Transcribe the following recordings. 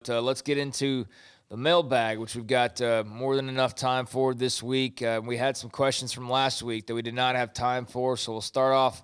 let's get into the mailbag, which we've got more than enough time for this week. We had some questions from last week that we did not have time for, so we'll start off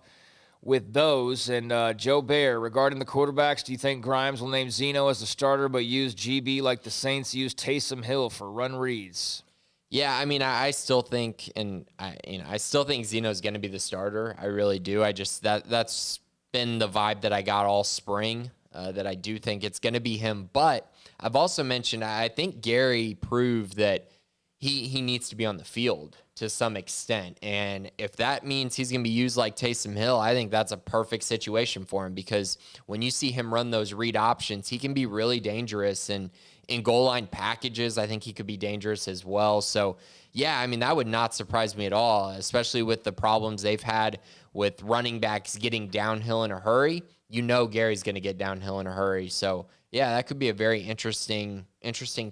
with those. And Joe Bear, regarding the quarterbacks, do you think Grimes will name Zeno as the starter but use GB like the Saints used Taysom Hill for run reads? Yeah, I mean, I still think, I still think Zeno's going to be the starter. I really do. That's been the vibe that I got all spring, that I do think it's going to be him. But I've also mentioned, I think Gerry proved that he needs to be on the field to some extent. And if that means he's going to be used like Taysom Hill, I think that's a perfect situation for him, because when you see him run those read options, he can be really dangerous. And in goal line packages, I think he could be dangerous as well. So, yeah, I mean, that would not surprise me at all, especially with the problems they've had with running backs getting downhill in a hurry. You know Gary's going to get downhill in a hurry. So, yeah, that could be a very interesting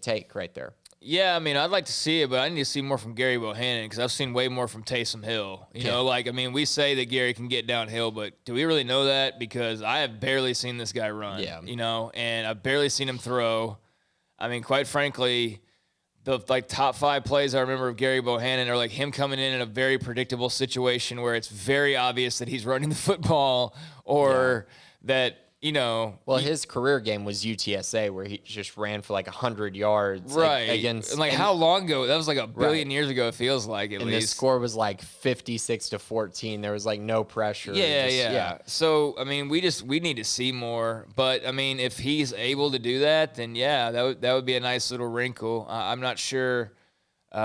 take right there. Yeah, I mean, I'd like to see it, but I need to see more from Gerry Bohanon, because I've seen way more from Taysom Hill. You know, like, I mean, we say that Gerry can get downhill, but do we really know that? Because I have barely seen this guy run, you know, and I've barely seen him throw. I mean, quite frankly, the top 5 plays I remember of Gerry Bohanon are like him coming in a very predictable situation where it's very obvious that he's running the football, or that, you know. Well, his career game was UTSA, where he just ran for like 100 yards. Right. Against. And how long ago? That was like a billion years ago, it feels like, at least. And the score was like 56-14. There was like no pressure. Yeah. So, I mean, we need to see more. But, I mean, if he's able to do that, then, yeah, that would be a nice little wrinkle. I'm not sure, you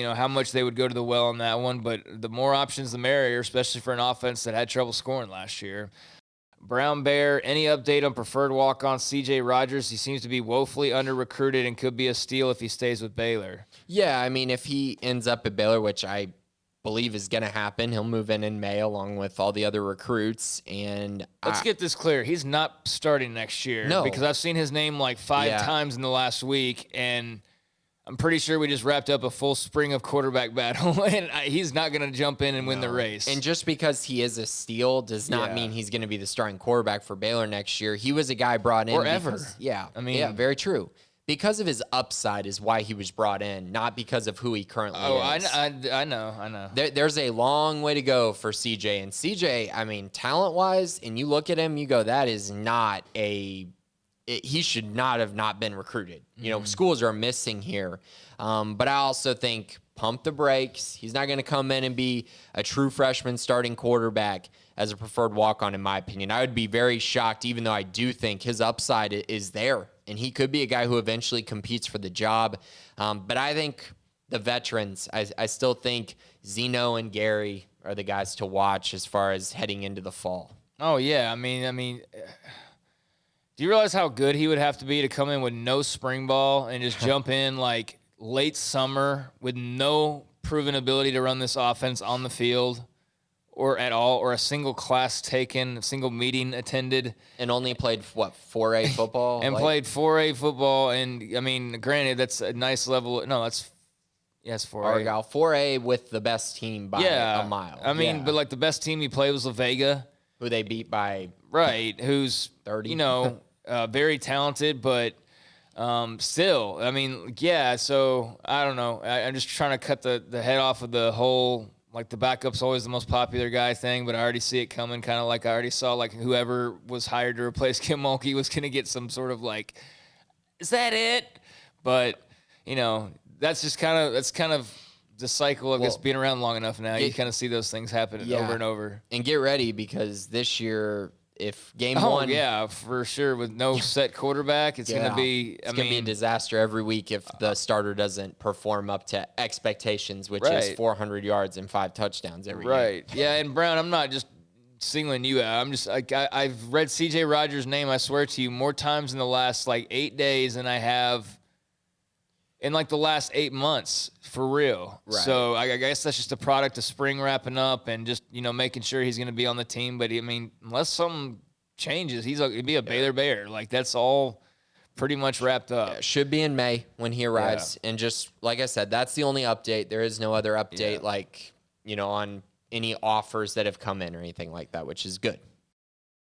know, how much they would go to the well on that one. But the more options, the merrier, especially for an offense that had trouble scoring last year. Brown Bear, any update on preferred walk-on C.J. Rogers? He seems to be woefully under-recruited and could be a steal if he stays with Baylor. Yeah, I mean, if he ends up at Baylor, which I believe is going to happen, he'll move in May along with all the other recruits. And let's get this clear. He's not starting next year. No. Because I've seen his name like 5 times in the last week, and I'm pretty sure we just wrapped up a full spring of quarterback battle, and he's not going to jump in and win the race. And just because he is a steal does not mean he's going to be the starting quarterback for Baylor next year. He was a guy brought in. Or ever. Very true. Because of his upside is why he was brought in, not because of who he currently is. I know. There's a long way to go for CJ. And CJ, I mean, talent-wise, and you look at him, you go, that is not he should not have not been recruited. You know, schools are missing here. But I also think pump the brakes. He's not going to come in and be a true freshman starting quarterback as a preferred walk-on, in my opinion. I would be very shocked, even though I do think his upside is there. And he could be a guy who eventually competes for the job. But I think the veterans, I still think Zeno and Gerry are the guys to watch as far as heading into the fall. Oh, yeah. I mean, do you realize how good he would have to be to come in with no spring ball and just jump in like late summer with no proven ability to run this offense on the field or at all, or a single class taken, a single meeting attended? And only played, 4A football? Played 4A football. And, I mean, granted, that's a nice level. No, it's 4A. Argyle, 4A with the best team by a mile. I mean, but like the best team he played was La Vega. Who they beat by... Right, who's 30. You know... very talented, but still, I mean, so I don't know. I'm just trying to cut the head off of the whole, like, the backup's always the most popular guy thing, but I already see it coming, kind of like I already saw, like, whoever was hired to replace Kim Mulkey was going to get some sort of, like, is that it? But, you know, that's kind of the cycle of just being around long enough now. You kind of see those things happen over and over. And get ready, because this year... If game one... Oh, yeah, for sure. With no set quarterback, it's going to be... It's going to be a disaster every week if the starter doesn't perform up to expectations, which is 400 yards and 5 touchdowns every game. Yeah, and Brown, I'm not just singling you out. I'm just... I've read C.J. Rogers' name, I swear to you, more times in the last, 8 days than I have in, the last 8 months, for real. Right. So I guess that's just a product of spring wrapping up and just, making sure he's going to be on the team. But, I mean, unless something changes, he'd be a Baylor Bear. Like, that's all pretty much wrapped up. Yeah, should be in May when he arrives. And just, like I said, that's the only update. There is no other update, on any offers that have come in or anything like that, which is good.